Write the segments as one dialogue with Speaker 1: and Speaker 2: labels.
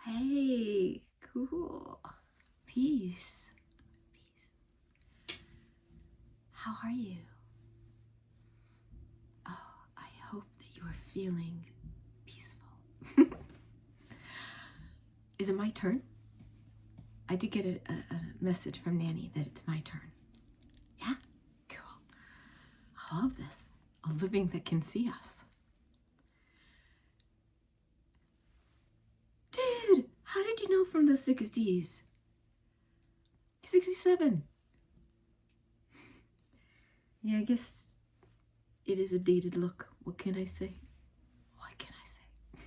Speaker 1: Hey, cool. Peace. Peace. How are you? Oh, I hope that you are feeling peaceful. Is it my turn? I did get a message from Nanny that it's my turn. Yeah? Cool. I love this. A living that can see us. Dude, how did you know from the 60s? 67. Yeah, I guess it is a dated look. What can I say? What can I say?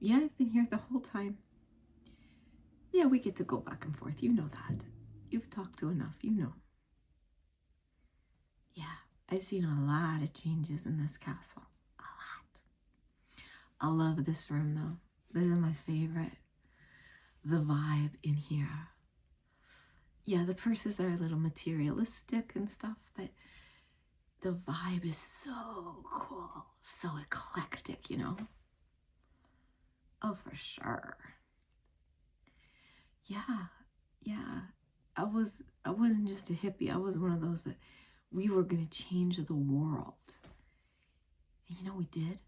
Speaker 1: Yeah, I've been here the whole time. Yeah, we get to go back and forth. You know that. You've talked to enough. You know. Yeah, I've seen a lot of changes in this castle. A lot. I love this room, though. This is my favorite. The vibe in here. Yeah, the purses are a little materialistic and stuff, but the vibe is so cool. So eclectic, you know? Oh, for sure. Yeah. I wasn't just a hippie. I was one of those that we were going to change the world. And you know, we did.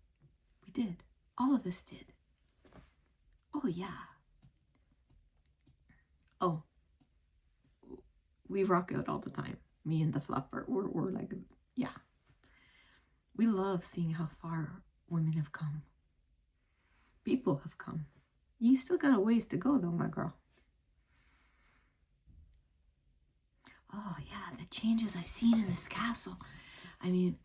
Speaker 1: We did. All of us did. Oh, yeah. Oh, we rock out all the time. Me and the flapper. We're like, yeah. We love seeing how far women have come. People have come. You still got a ways to go, though, my girl. Oh, yeah, the changes I've seen in this castle. I mean,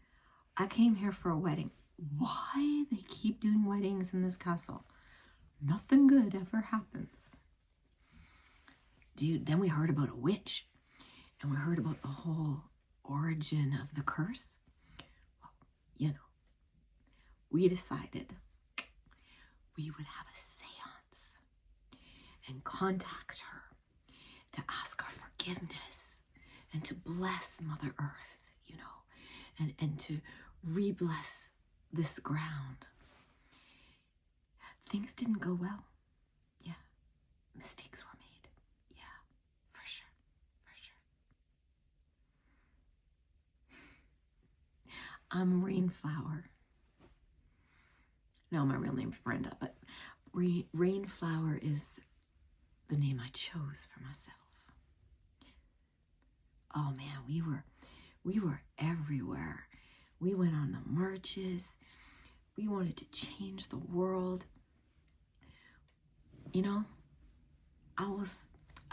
Speaker 1: I came here for a wedding. Why they keep doing weddings in this castle? Nothing good ever happens. Dude, then we heard about a witch. And we heard about the whole origin of the curse. Well, you know, we decided we would have a seance and contact her to ask her forgiveness and to bless Mother Earth, you know, and to re-bless this ground. Things didn't go well. Yeah, mistakes were made. Yeah, for sure. I'm Rainflower. No, my real name's Brenda, but Rainflower is the name I chose for myself. Oh man, we were everywhere. We went on the marches. We wanted to change the world. You know, I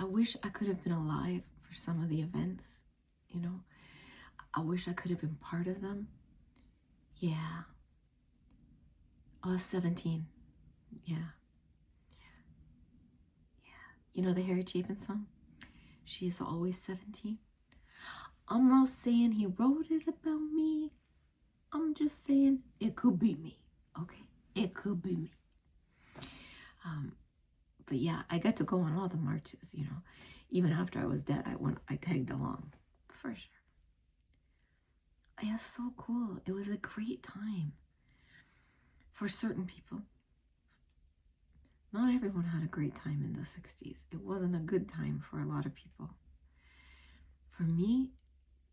Speaker 1: wish I could have been alive for some of the events, you know. I wish I could have been part of them. Yeah. I was 17. Yeah. You know the Harry Chapin song? She's always 17. I'm not saying he wrote it about me. I'm just saying it could be me. Okay? It could be me. But yeah, I got to go on all the marches, you know. Even after I was dead, I tagged along. For sure. Yeah, so cool. It was a great time. For certain people. Not everyone had a great time in the 60s. It wasn't a good time for a lot of people. For me,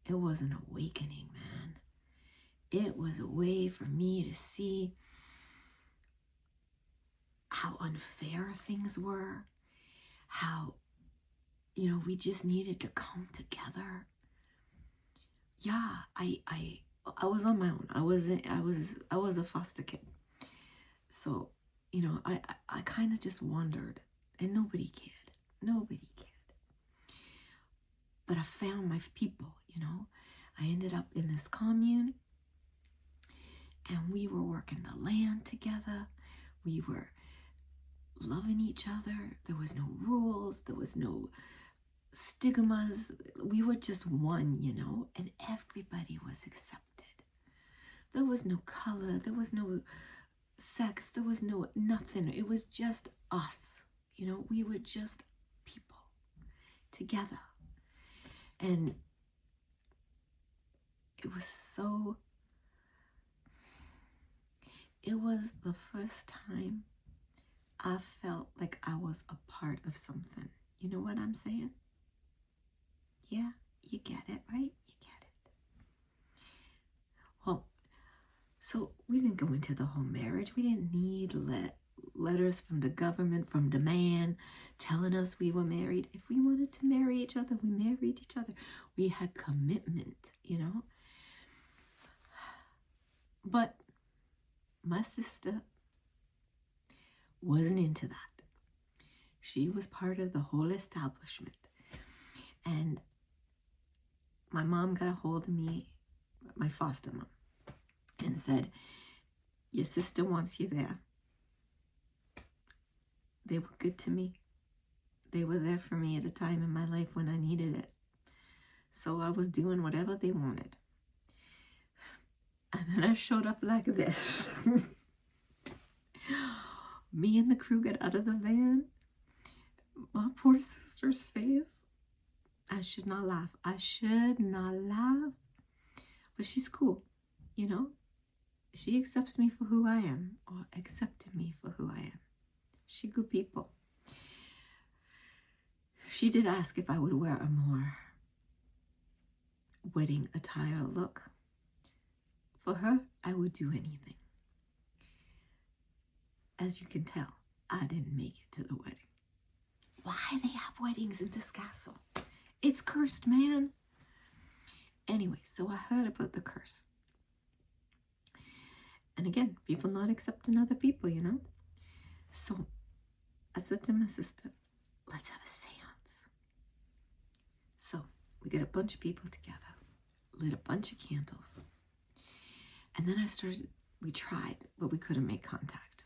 Speaker 1: it was an awakening, man. It was a way for me to see how unfair things were, how, you know, we just needed to come together. Yeah, I was on my own. I was a foster kid. So, you know, I kind of just wondered, and nobody cared. But I found my people, you know. I ended up in this commune, and we were working the land together. We were loving each other. There was no rules. There was no stigmas. We were just one, you know, and everybody was accepted. There was no color. There was no sex. There was no nothing. It was just us, you know. We were just people together. And it was the first time I felt like I was a part of something. You know what I'm saying? Yeah, you get it, right? You get it. Well, so we didn't go into the whole marriage. We didn't need letters from the government, from the man, telling us we were married. If we wanted to marry each other, we married each other. We had commitment, you know. But my sister wasn't into that. She was part of the whole establishment. And my mom got a hold of me, my foster mom, and said, your sister wants you there. They were good to me. They were there for me at a time in my life when I needed it. So I was doing whatever they wanted. And then I showed up like this. Me and the crew get out of the van. My poor sister's face. I should not laugh. I should not laugh. But she's cool, you know. She accepts me for who I am, or accepted me for who I am. She good people. She did ask if I would wear a more wedding attire look. For her, I would do anything. As you can tell, I didn't make it to the wedding. Why they have weddings in this castle? It's cursed, man. Anyway, so I heard about the curse. And again, people not accepting other people, you know? So I said to my sister, let's have a seance. So we got a bunch of people together, lit a bunch of candles. And then we tried, but we couldn't make contact.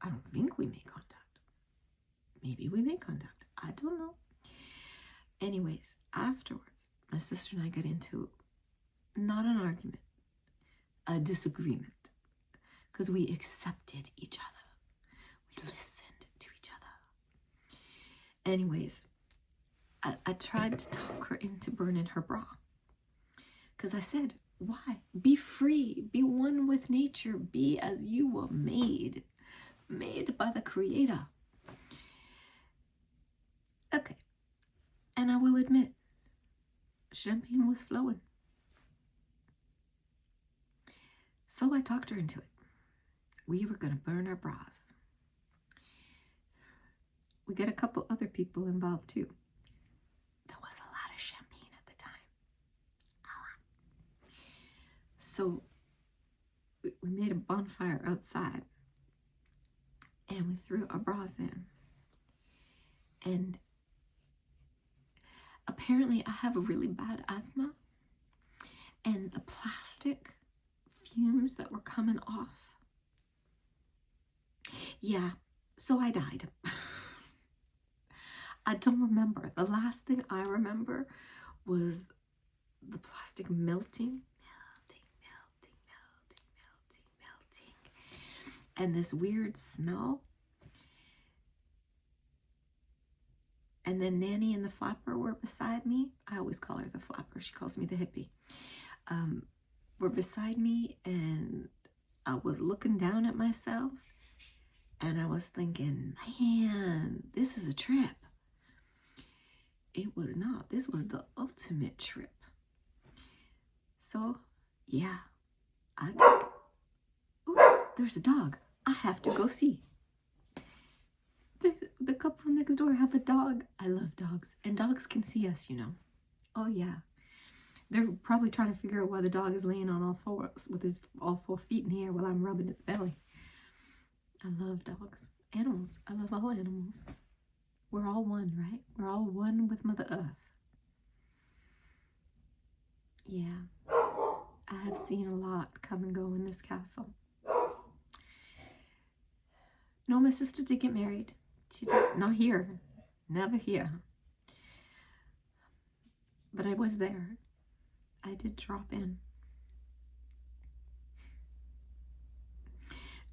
Speaker 1: I don't think we made contact. Maybe we made contact. I don't know. Anyways, afterwards, my sister and I got into not an argument, a disagreement. Because we accepted each other. We listened to each other. Anyways, I tried to talk her into burning her bra. Because I said, why? Be free. Be one with nature. Be as you were made. Made by the Creator. Okay. And I will admit, champagne was flowing. So I talked her into it. We were going to burn our bras. We got a couple other people involved too. There was a lot of champagne at the time. A lot. So we made a bonfire outside. And we threw our bras in. And apparently I have a really bad asthma. And the plastic fumes that were coming off. Yeah, so I died. I don't remember. The last thing I remember was the plastic melting. And this weird smell. And then Nanny and the flapper were beside me. I always call her the flapper. She calls me the hippie. Were beside me, and I was looking down at myself, and I was thinking, man, this is a trip. It was not. This was the ultimate trip. So, yeah, I took, ooh, there's a dog. I have to go see. The couple next door have a dog. I love dogs. And dogs can see us, you know. Oh, yeah. They're probably trying to figure out why the dog is laying on all fours with his all 4 feet in the air while I'm rubbing its belly. I love dogs. Animals. I love all animals. We're all one, right? We're all one with Mother Earth. Yeah. I have seen a lot come and go in this castle. No, my sister did get married. She did. Not here. Never here. But I was there. I did drop in.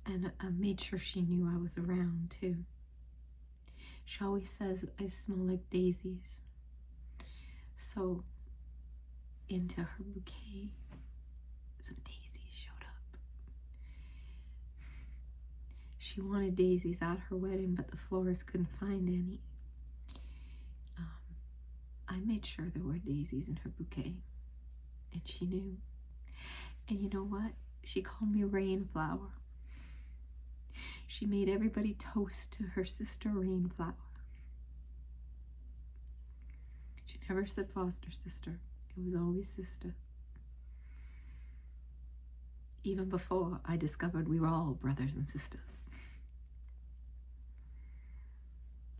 Speaker 1: And I made sure she knew I was around too. She always says I smell like daisies. So into her bouquet, some daisies showed up. She wanted daisies at her wedding, but the florist couldn't find any. I made sure there were daisies in her bouquet, and she knew. And you know what? She called me Rainflower. She made everybody toast to her sister Rainflower. She never said foster sister. It was always sister. Even before I discovered we were all brothers and sisters.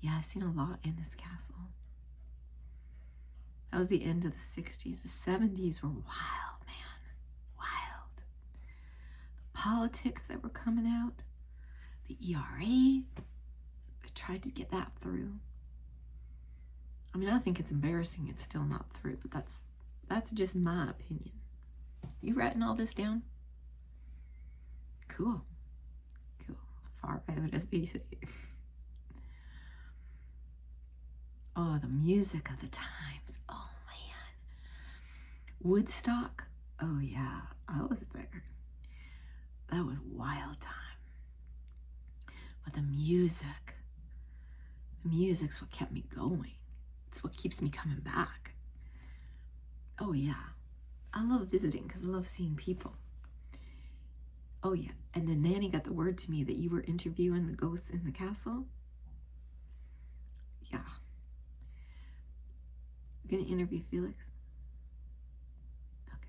Speaker 1: Yeah, I've seen a lot in this castle. That was the end of the 60s. The 70s were wild, man. Wild. The politics that were coming out. The ERA. I tried to get that through. I mean, I think it's embarrassing it's still not through, but that's just my opinion. You writing all this down? Cool. Cool. Far out, as they say. Oh, the music of the times. Oh, man. Woodstock. Oh, yeah. I was there. That was wild time. But the music's what kept me going. It's what keeps me coming back. Oh, yeah. I love visiting because I love seeing people. Oh, yeah. And then Nanny got the word to me that you were interviewing the ghosts in the castle. Yeah. You're gonna interview Felix? Okay.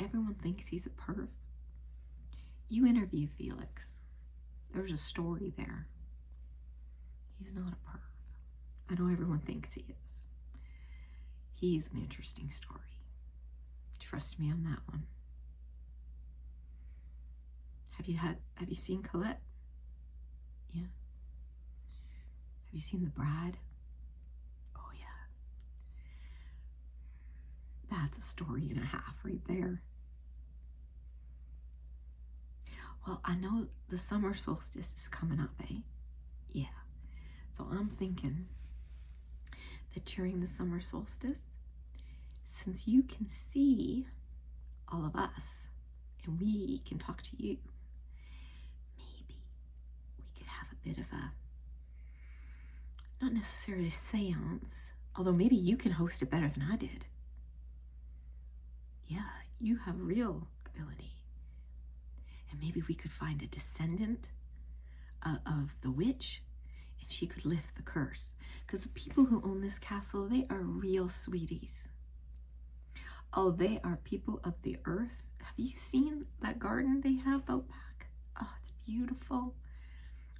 Speaker 1: Everyone thinks he's a perv. You interview Felix. There's a story there. He's not a perv. I know everyone thinks he is. He's an interesting story. Trust me on that one. Have you seen Colette? Yeah. Have you seen The Bride? Oh yeah. That's a story and a half right there. Well, I know the summer solstice is coming up, eh? Yeah. So I'm thinking that during the summer solstice, since you can see all of us and we can talk to you, maybe we could have a bit of a, not necessarily a seance, although maybe you can host it better than I did. Yeah, you have real ability. And maybe we could find a descendant of the witch, and she could lift the curse. Because the people who own this castle, they are real sweeties. Oh, they are people of the earth. Have you seen that garden they have out back? Oh, it's beautiful.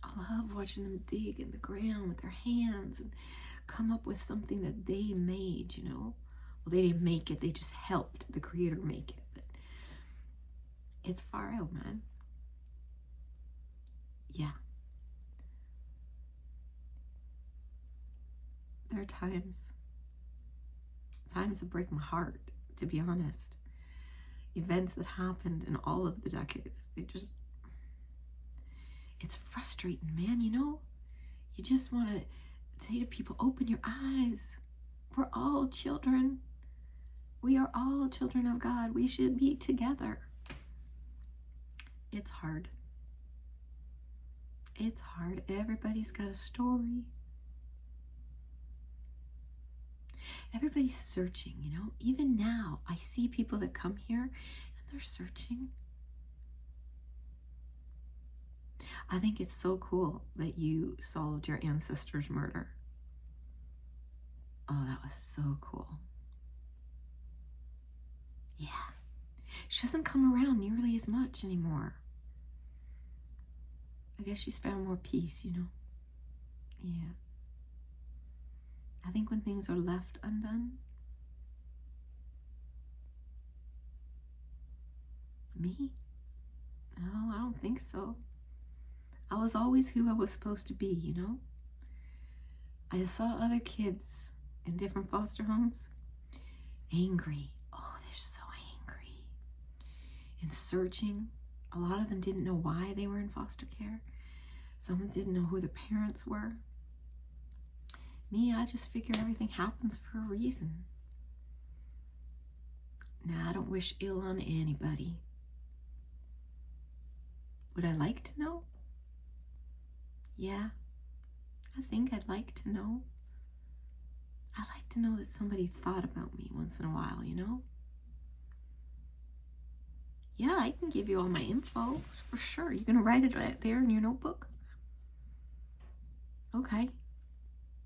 Speaker 1: I love watching them dig in the ground with their hands and come up with something that they made, you know? Well, they didn't make it. They just helped the creator make it. But it's far out, man. Yeah. There are times that break my heart, to be honest. Events that happened in all of the decades, it's frustrating, man, you know? You just want to say to people, open your eyes. We're all children. We are all children of God. We should be together. It's hard. It's hard. Everybody's got a story. Everybody's searching, you know? Even now, I see people that come here and they're searching. I think it's so cool that you solved your ancestor's murder. Oh, that was so cool. Yeah. She doesn't come around nearly as much anymore. I guess she's found more peace, you know? Yeah. I think when things are left undone, me? No, I don't think so. I was always who I was supposed to be, you know? I saw other kids in different foster homes angry. Oh, they're so angry. And searching. A lot of them didn't know why they were in foster care. Some didn't know who their parents were. Me, I just figure everything happens for a reason. Now, I don't wish ill on anybody. Would I like to know? Yeah, I think I'd like to know. I like to know that somebody thought about me once in a while, you know? Yeah, I can give you all my info for sure. You're gonna write it right there in your notebook? Okay.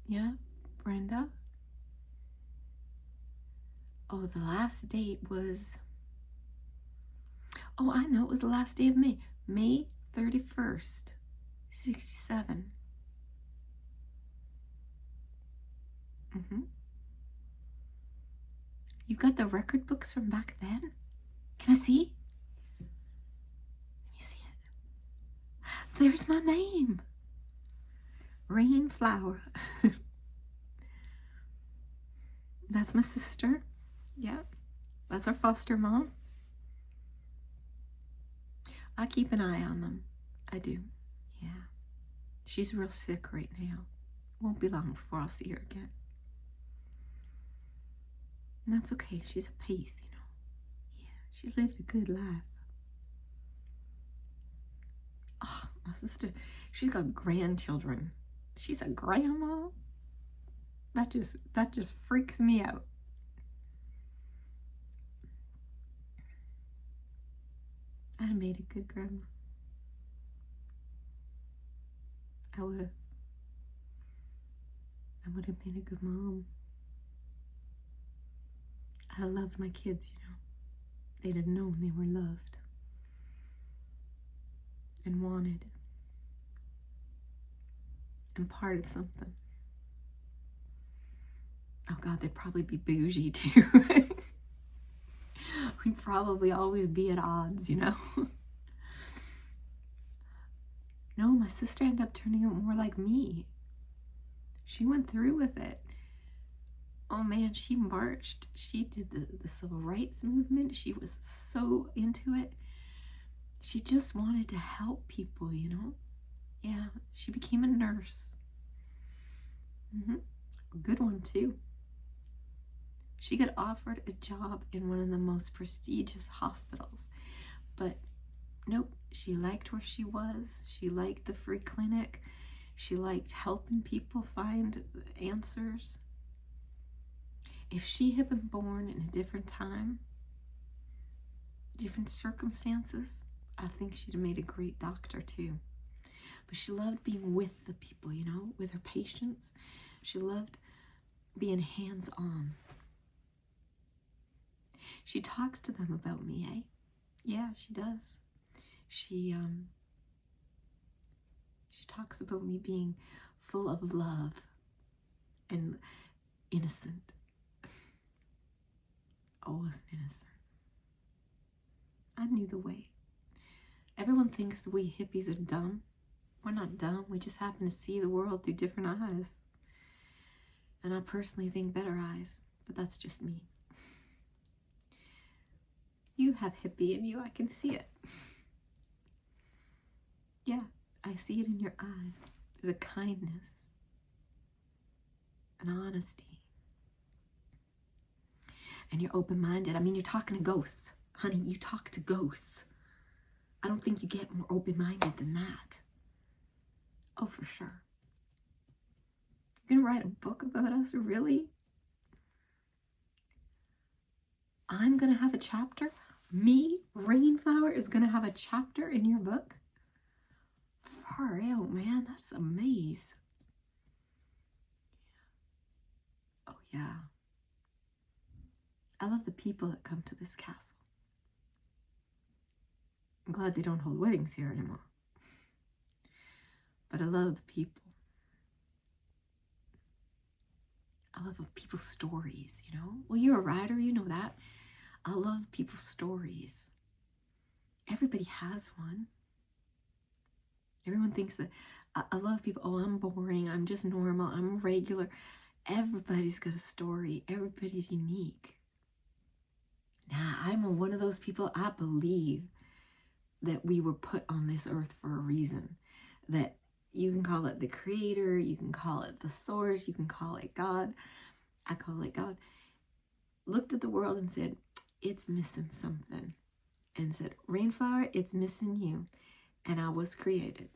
Speaker 1: Yeah, Brenda. Oh, the last date was... Oh, I know, it was the last day of May. May 31st, 67. You got the record books from back then? Can I see? Let me see it. There's my name. Rainflower. That's my sister. Yeah. That's our foster mom. I keep an eye on them. I do. Yeah. She's real sick right now. Won't be long before I'll see her again. And that's okay. She's at peace, you know. Yeah. She's lived a good life. Oh, my sister, she's got grandchildren. She's a grandma. That just freaks me out. I'd have made a good grandma. I would have made a good mom. I loved my kids, you know. They'd have known they were loved and wanted and part of something. Oh God, they'd probably be bougie too. We'd probably always be at odds, you know. No, my sister ended up turning out more like me. She went through with it. Oh man, she marched. She did the civil rights movement. She was so into it. She just wanted to help people, you know. Yeah, she became a nurse. A good one too. She got offered a job in one of the most prestigious hospitals, but nope, she liked where she was. She liked the free clinic. She liked helping people find answers. If she had been born in a different time, different circumstances, I think she'd have made a great doctor too. But she loved being with the people, you know, with her patients. She loved being hands-on. She talks to them about me, eh? Yeah, she does. She talks about me being full of love and innocent. I wasn't innocent. I knew the way. Everyone thinks that we hippies are dumb. We're not dumb. We just happen to see the world through different eyes. And I personally think better eyes, but that's just me. You have hippie in you. I can see it. Yeah, I see it in your eyes. There's a kindness, an honesty. And you're open-minded. I mean, you're talking to ghosts. Honey, you talk to ghosts. I don't think you get more open-minded than that. Oh, for sure. You're gonna write a book about us? Really? I'm gonna have a chapter? Me, Rainflower, is gonna have a chapter in your book? Far out, man. That's amazing. Oh, yeah. I love the people that come to this castle. I'm glad they don't hold weddings here anymore. But I love the people. I love people's stories, you know? Well, you're a writer, you know that. I love people's stories. Everybody has one. Everyone thinks that I love people. Oh, I'm boring. I'm just normal. I'm regular. Everybody's got a story. Everybody's unique. Nah, I'm one of those people. I believe that we were put on this earth for a reason. That you can call it the creator. You can call it the source. You can call it God. I call it God. Looked at the world and said, it's missing something. And said, Rainflower, it's missing you. And I was created.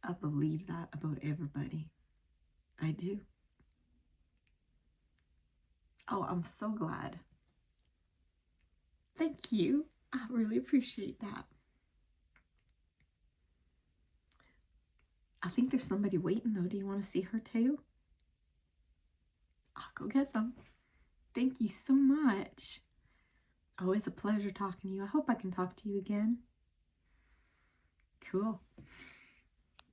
Speaker 1: I believe that about everybody. I do. Oh, I'm so glad. Thank you. I really appreciate that. I think there's somebody waiting though. Do you want to see her too? I'll go get them. Thank you so much. Oh, it's a pleasure talking to you. I hope I can talk to you again. Cool.